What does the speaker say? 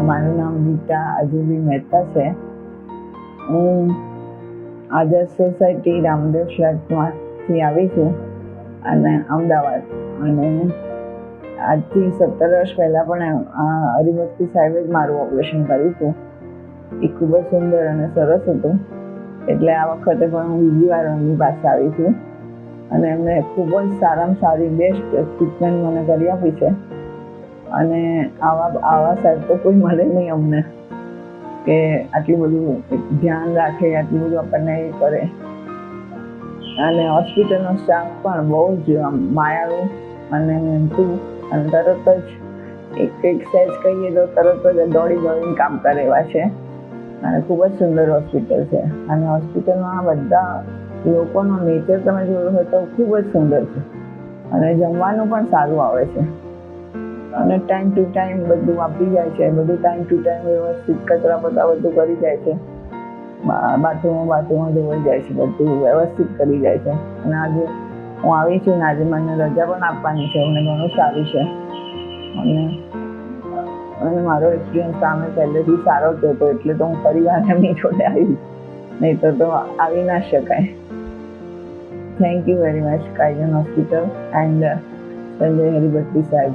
મારું નામ ગીતા અજુબી મહેતા છે. હું આદર્શ સોસાયટી રામદેવ ફ્લેટમાંથી આવી છું અને અમદાવાદ. અને આજથી 17 વર્ષ પહેલાં પણ હરિભક્તિ સાહેબે જ મારું ઓપરેશન કર્યું હતું. એ ખૂબ જ સુંદર અને સરસ હતું. એટલે આ વખતે પણ હું બીજી વાર એમની પાસે આવી છું અને એમને ખૂબ જ સારામાં સારી બેસ્ટ ટ્રીટમેન્ટ મને કરી આપી છે. અને આવા સાહેબ તો કોઈ મળે નહીં અમને, કે આટલું બધું ધ્યાન રાખે, આટલું બધું આપણને એ કરે. અને હોસ્પિટલનો સ્ટાફ પણ બહુ જ માયાળુ અને મહેનતુ, અને તરત જ એક સહેજ કહીએ તો તરત જ દોડીને કામ કરે એવા છે. અને ખૂબ જ સુંદર હોસ્પિટલ છે. અને હોસ્પિટલમાં બધા લોકોનો નેચર તમે જોયો હોય તો ખૂબ જ સુંદર છે. અને જમવાનું પણ સારું આવે છે. અને ટાઈમ ટુ ટાઈમ બધું આપી જાય છે. બધું ટાઈમ ટુ ટાઈમ વ્યવસ્થિત કચરા પોતા બધું કરી જાય છે. બાથરૂમો ધોવાઈ જાય છે. બધું વ્યવસ્થિત કરી જાય છે. અને આજે હું આવી છું ને આજે મને રજા પણ આપવાની છે. મને ઘણું સારું છે. અને મારો એક્સપિરિયન્સ સામે પહેલેથી સારો જ હતો, એટલે તો હું પરિવાર એમની જોડે આવી, નહીં તો આવી ના શકાય. Thank you very much Kaizen hospital and Sanjay Haribhatti સાહેબ.